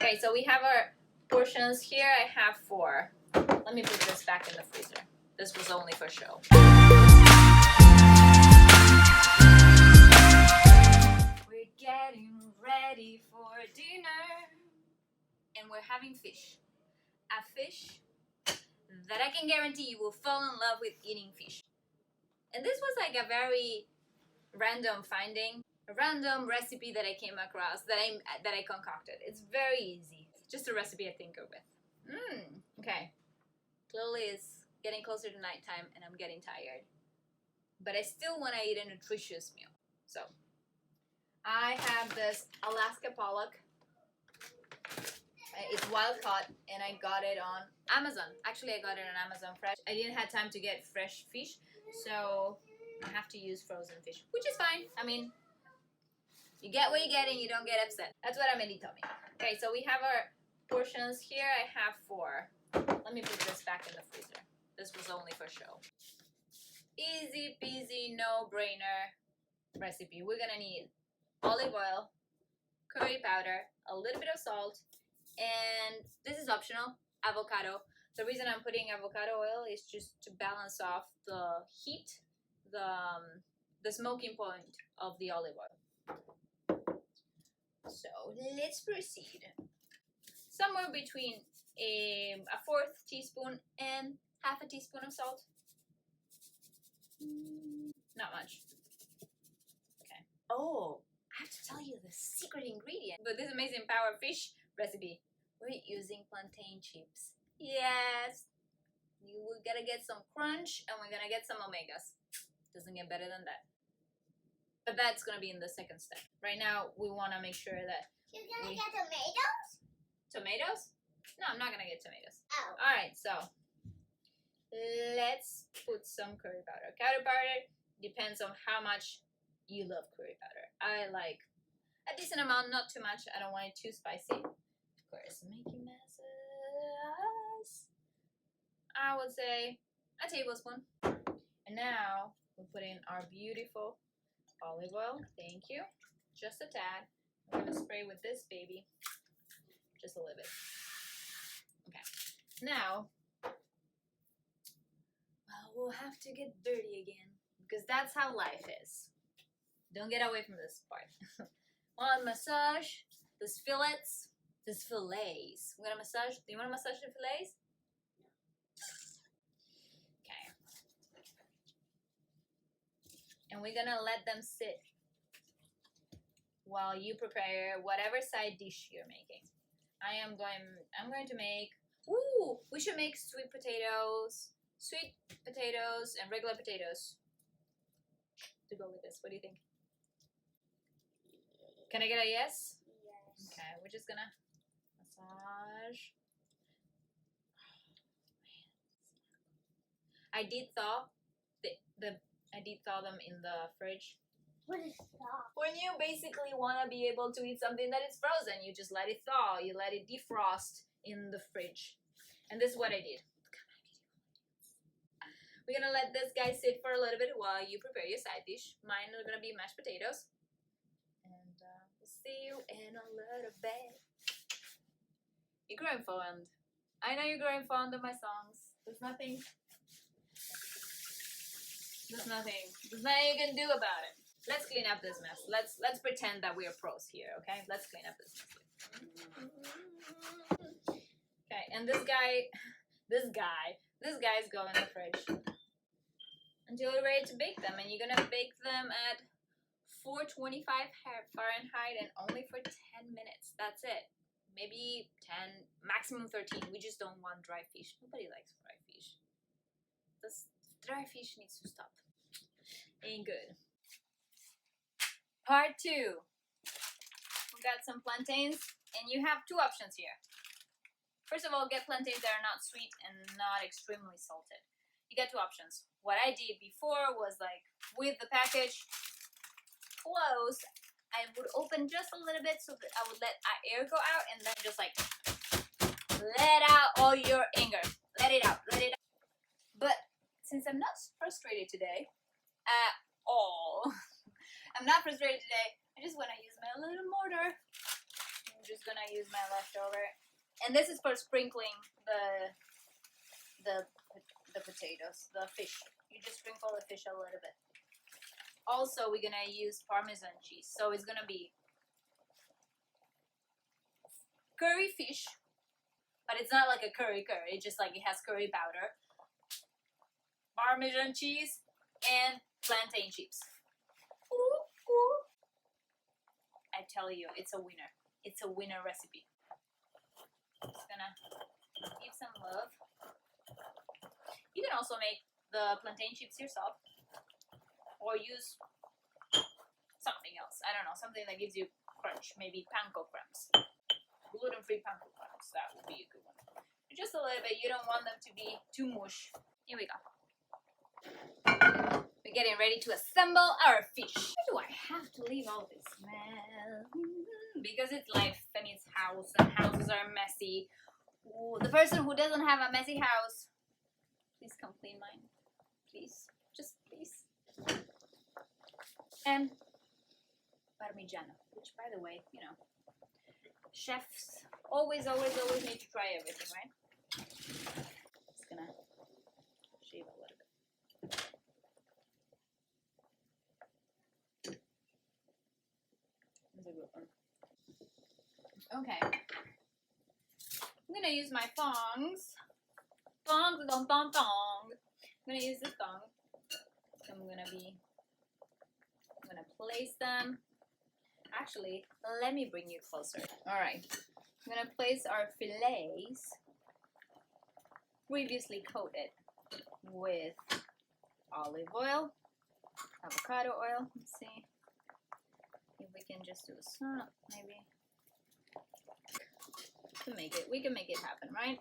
Okay, so we have our portions here. I have 4. Let me put this back in the freezer. This was only for show. We're getting ready for dinner. And we're having fish. A fish that I can guarantee you will fall in love with eating fish. And this was like a very random finding. A random recipe that I came across that I concocted. It's very easy. It's just a recipe I tinker with. Okay. Clearly it's getting closer to nighttime and I'm getting tired. But I still want to eat a nutritious meal. So I have this Alaska pollock. It's wild caught and I got it on Amazon. Actually, I got it on Amazon fresh. I didn't have time to get fresh fish, so I have to use frozen fish, which is fine. I mean, you get what you get and you don't get upset. That's what Amelie told me. Okay, so we have our portions here. I have 4. Let me put this back in the freezer. This was only for show. Easy peasy, no-brainer recipe. We're gonna need olive oil, curry powder, a little bit of salt, and this is optional, avocado. The reason I'm putting avocado oil is just to balance off the heat, the smoking point of the olive oil. So let's proceed. Somewhere between a 1/4 teaspoon and 1/2 teaspoon of salt. Not much. Okay. Oh, I have to tell you the secret ingredient. But this amazing power fish recipe, we're using plantain chips. Yes. We're gonna get some crunch and we're gonna get some omegas. Doesn't get better than that. But that's gonna be in the second step. Right now, we wanna make sure that You're gonna get tomatoes? Tomatoes? No, I'm not gonna get tomatoes. Oh. Alright, so let's put some curry powder. Curry powder depends on how much you love curry powder. I like a decent amount, not too much. I don't want it too spicy. Of course, making messes. I would say a tablespoon. And now we put in our beautiful olive oil. Thank you. Just a tad. I'm gonna spray with this baby. Just a little bit. Okay. Now, well, we'll have to get dirty again because that's how life is. Don't get away from this part. Want to massage these fillets? These fillets. We're gonna massage. Do you want to massage the fillets? Okay. And we're gonna let them sit while you prepare whatever side dish you're making. I'm going to make. Ooh, we should make sweet potatoes and regular potatoes to go with this. What do you think? Can I get a yes? Yes. Okay, we're just gonna massage. I did thaw them in the fridge. What is that? When you basically want to be able to eat something that is frozen, you just let it thaw. You let it defrost in the fridge. And this is what I did. We're gonna let this guy sit for a little bit while you prepare your side dish. Mine are gonna be mashed potatoes. And we'll see you in a little bit. You're growing fond. I know you're growing fond of my songs. There's nothing you can do about it. Let's clean up this mess. Let's pretend that we are pros here, okay? Let's clean up this mess. Okay, and this guy's going in the fridge until you're ready to bake them, and you're gonna bake them at 425 Fahrenheit and only for 10 minutes. That's it. Maybe 10, maximum 13. We just don't want dry fish. Nobody likes dry fish. This dry fish needs to stop. Ain't good. Part 2. We got some plantains, and you have 2 options here. First of all, get plantains that are not sweet and not extremely salted. You get 2 options. What I did before was like with the package closed, I would open just a little bit so that I would let air go out and then just like let out all your anger. Let it out. But since I'm not frustrated today at all, I'm not frustrated today. I just want to use my little mortar. just gonna use my leftover, and this is for sprinkling the potatoes, the fish. You just sprinkle the fish a little bit. Also, we're gonna use Parmesan cheese, so it's gonna be curry fish, but it's not like a curry. It's just like it has curry powder, Parmesan cheese, and plantain chips. Ooh, ooh. I tell you, it's a winner. It's a winner recipe. Just gonna give some love. You can also make the plantain chips yourself, or use something else. I don't know, something that gives you crunch. Maybe panko crumbs, gluten-free panko crumbs. That would be a good one. Just a little bit. You don't want them to be too mush. Here we go. We're getting ready to assemble our fish. Why do I have to leave all this smell? Because it's life and it's house, and houses are messy. Ooh, the person who doesn't have a messy house, please come clean mine. Please. Just please. And Parmigiano, which, by the way, you know, chefs always need to try everything, right? Just gonna shave a little bit. That's a good one. Okay. I'm gonna use my thongs. Thong. I'm gonna use the thong. I'm gonna place them. Actually, let me bring you closer. Alright. I'm gonna place our fillets, previously coated with olive oil, avocado oil. Let's see if we can just do some, maybe. We can make it happen, right?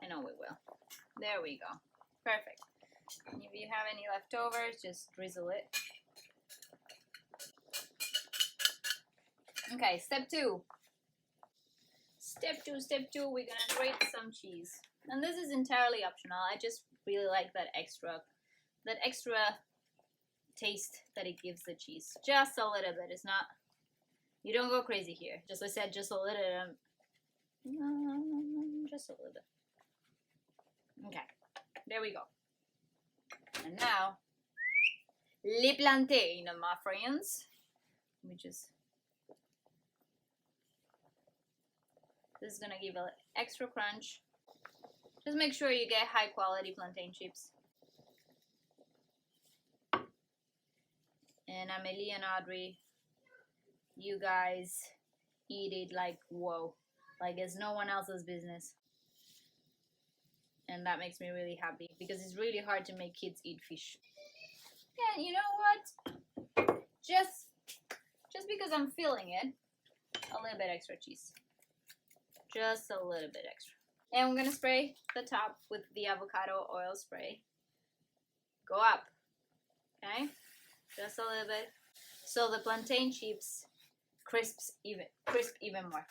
I know we will. There we go. Perfect. And if you have any leftovers, just drizzle it. Okay, step two. Step two, we're gonna grate some cheese. And this is entirely optional. I just really like that extra taste that it gives the cheese. Just a little bit. It's not, you don't go crazy here. Just like I said, just a little bit. Just a little bit. Okay, there we go. And now, le plantain, my friends. Let me just. This is gonna give an extra crunch. Just make sure you get high quality plantain chips. And Amelie and Audrey, you guys eat it like whoa. Like it's no one else's business. And that makes me really happy because it's really hard to make kids eat fish. And you know what? Just because I'm feeling it, a little bit extra cheese. Just a little bit extra. And I'm gonna spray the top with the avocado oil spray. Go up. Okay? Just a little bit. So the plantain chips crisp even more.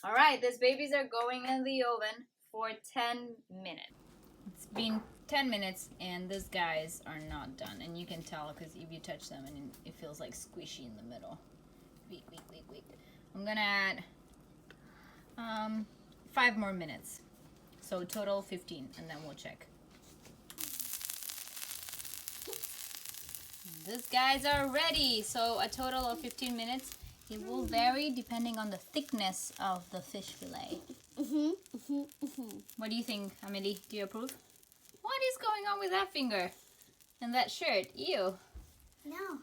Alright, these babies are going in the oven for 10 minutes. It's been 10 minutes and these guys are not done. And you can tell because if you touch them and it feels like squishy in the middle. Weak. I'm gonna add 5 more minutes. So total 15 and then we'll check. These guys are ready. So a total of 15 minutes. It will vary depending on the thickness of the fish fillet. What do you think, Amelie? Do you approve? What is going on with that finger? And that shirt? Ew. No.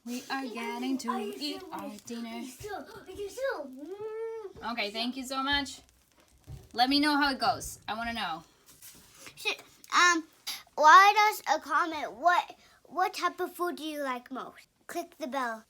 We are getting to eat our dinner. Okay, thank you so much. Let me know how it goes. I want to know. Write us a comment. What type of food do you like most? Click the bell.